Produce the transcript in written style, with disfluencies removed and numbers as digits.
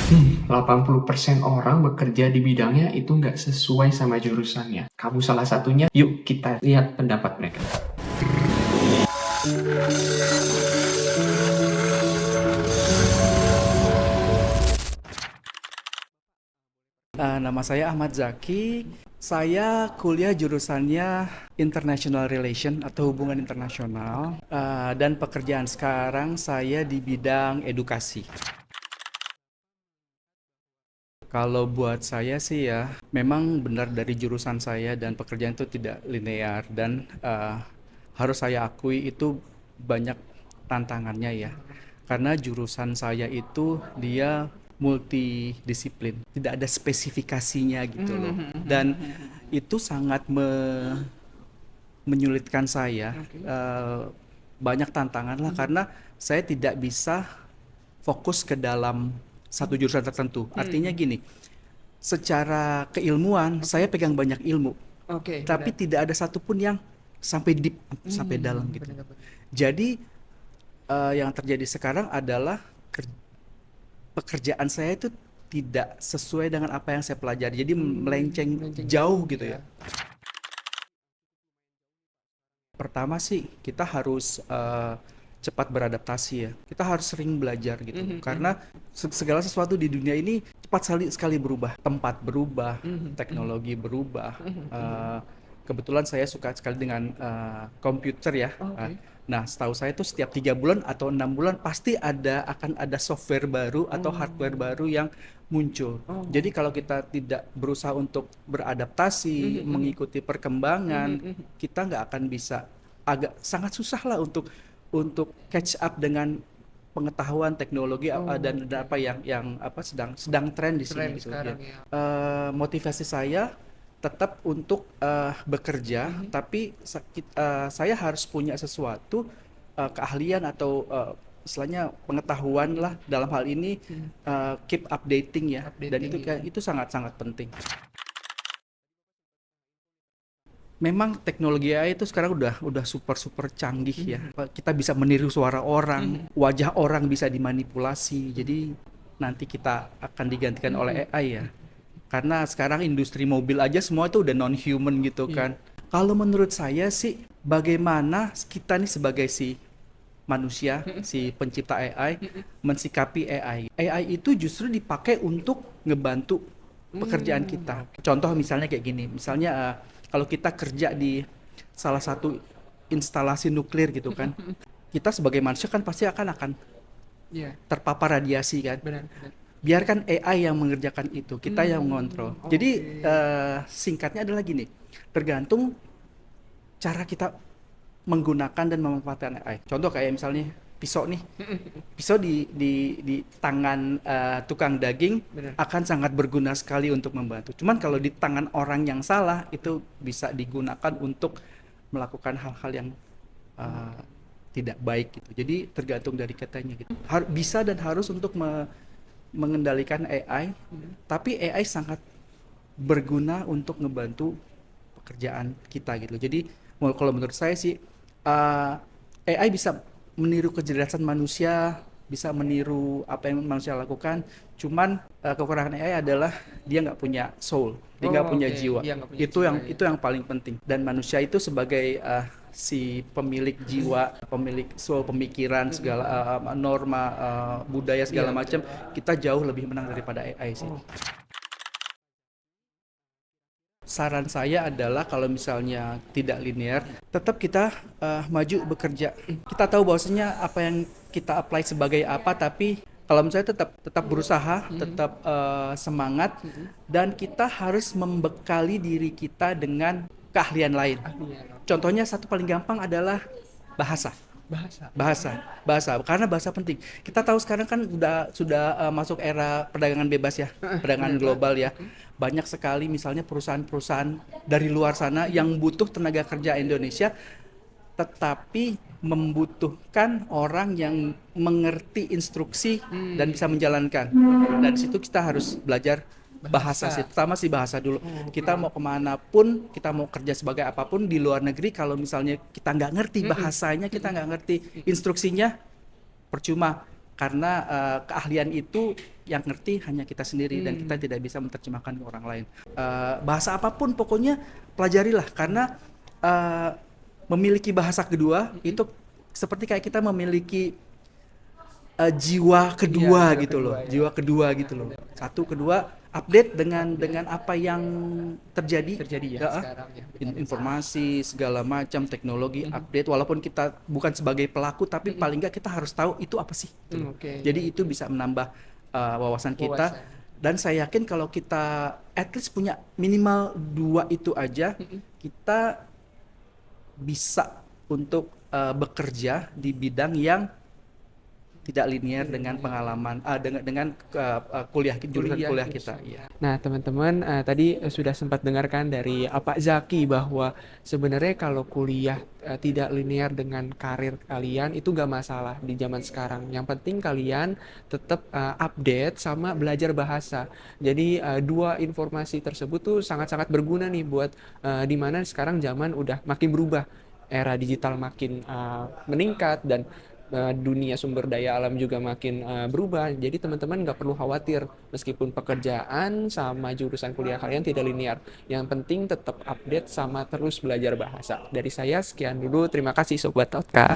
80% orang bekerja di bidangnya itu nggak sesuai sama jurusannya. Kamu salah satunya. Yuk kita lihat pendapat mereka. Nama saya Ahmad Zaki. Saya kuliah jurusannya International Relation atau hubungan internasional. Dan pekerjaan sekarang saya di bidang edukasi. Kalau buat saya sih ya, memang benar dari jurusan saya dan pekerjaan itu tidak linear dan harus saya akui itu banyak tantangannya ya. Karena jurusan saya itu dia multidisiplin, tidak ada spesifikasinya gitu loh. Dan itu sangat menyulitkan saya. Banyak tantangan lah karena saya tidak bisa fokus ke dalam satu jurusan tertentu. Artinya gini, secara keilmuan saya pegang banyak ilmu, Oke, tapi benar. tidak ada satupun yang sampai deep, sampai dalam gitu. Benar-benar. Jadi yang terjadi sekarang adalah pekerjaan saya itu tidak sesuai dengan apa yang saya pelajari. Jadi melenceng Melenceng jauh gitu ya. ya. Pertama sih kita harus cepat beradaptasi ya. Kita harus sering belajar gitu. Karena segala sesuatu di dunia ini cepat sekali berubah. Tempat berubah, teknologi berubah. Kebetulan saya suka sekali dengan komputer ya. Oke. Nah, setahu saya itu setiap 3 bulan atau 6 bulan pasti akan ada software baru atau hardware baru yang muncul. Jadi kalau kita tidak berusaha untuk beradaptasi, mengikuti perkembangan, kita nggak akan bisa, agak sangat susah lah untuk catch up dengan pengetahuan teknologi dan apa yang apa sedang tren di Tren sini gitu ya. sekarang ya. Motivasi saya tetap untuk bekerja, tapi saya harus punya sesuatu keahlian atau istilahnya pengetahuan lah dalam hal ini, keep updating ya, dan Updating, itu sangat-sangat penting. Memang teknologi AI itu sekarang udah super canggih ya. Kita bisa meniru suara orang, wajah orang bisa dimanipulasi. Jadi nanti kita akan digantikan oleh AI ya. Karena sekarang industri mobil aja semua itu udah non-human gitu kan. Kalau menurut saya sih, bagaimana kita nih sebagai si manusia, si pencipta AI, mensikapi AI. AI itu justru dipakai untuk ngebantu pekerjaan kita. Contoh misalnya kayak gini, misalnya kalau kita kerja di salah satu instalasi nuklir gitu kan, kita sebagai manusia kan pasti akan Iya, terpapar radiasi kan. benar, benar. Biarkan AI yang mengerjakan itu, kita yang mengontrol. Jadi Oke. singkatnya adalah gini, tergantung cara kita menggunakan dan memanfaatkan AI. Contoh kayak misalnya pisau nih, pisau di tangan tukang daging Benar. akan sangat berguna sekali untuk membantu. Cuman kalau di tangan orang yang salah itu bisa digunakan untuk melakukan hal-hal yang uh, tidak baik gitu. Jadi tergantung dari kitanya gitu. Bisa dan harus untuk mengendalikan AI, tapi AI sangat berguna untuk ngebantu pekerjaan kita gitu. Jadi kalau menurut saya sih AI bisa meniru kecerdasan manusia, bisa meniru apa yang manusia lakukan. Cuman kekurangan AI adalah dia nggak punya soul, dia nggak punya Oke. jiwa. Dia nggak punya Itu jiwa, yang ya. itu yang paling penting. Dan manusia itu sebagai si pemilik jiwa, pemilik soul, pemikiran, segala norma budaya segala Iya, macam, betul. kita jauh lebih menang daripada AI sih. Saran saya adalah kalau misalnya tidak linear, tetap kita maju bekerja. Kita tahu bahwasanya apa yang kita apply sebagai apa, tapi kalau misalnya tetap berusaha, tetap semangat, dan kita harus membekali diri kita dengan keahlian lain. Ahlinya. Contohnya satu paling gampang adalah bahasa. Bahasa. Bahasa karena bahasa penting. Kita tahu sekarang kan sudah masuk era perdagangan bebas ya, perdagangan Benar, Pak. global ya. Banyak sekali misalnya perusahaan-perusahaan dari luar sana yang butuh tenaga kerja Indonesia, tetapi membutuhkan orang yang mengerti instruksi dan bisa menjalankan. Dan di situ kita harus belajar bahasa sih, pertama sih bahasa dulu. Kita mau kemana pun, kita mau kerja sebagai apapun di luar negeri, kalau misalnya kita nggak ngerti bahasanya, kita nggak ngerti instruksinya, percuma karena keahlian itu yang ngerti hanya kita sendiri dan kita tidak bisa menerjemahkan ke orang lain. Bahasa apapun pokoknya pelajarilah, karena memiliki bahasa kedua itu seperti kayak kita memiliki jiwa kedua jiwa gitu kedua, loh, ya. jiwa kedua gitu loh. Satu, kedua, update dengan apa yang terjadi Terjadi ya Ya, sekarang ya. benar. informasi segala macam teknologi update, walaupun kita bukan sebagai pelaku tapi paling nggak kita harus tahu itu apa sih gitu loh. Oke. Jadi itu bisa menambah wawasan kita, dan saya yakin kalau kita at least punya minimal 2 itu aja, kita bisa untuk bekerja di bidang yang tidak linear dengan pengalaman dengan jurusan kuliah kita. Iya. Nah, teman-teman, tadi sudah sempat dengarkan dari Pak Zaki bahwa sebenarnya kalau kuliah tidak linear dengan karir kalian itu gak masalah di zaman sekarang. Yang penting kalian tetap update sama belajar bahasa. Jadi dua informasi tersebut tuh sangat-sangat berguna nih buat dimana sekarang zaman udah makin berubah. Era digital makin meningkat dan dunia sumber daya alam juga makin berubah. Jadi teman-teman nggak perlu khawatir meskipun pekerjaan sama jurusan kuliah kalian tidak linear. Yang penting tetap update sama terus belajar bahasa. Dari saya sekian dulu. Terima kasih Sobat Totka.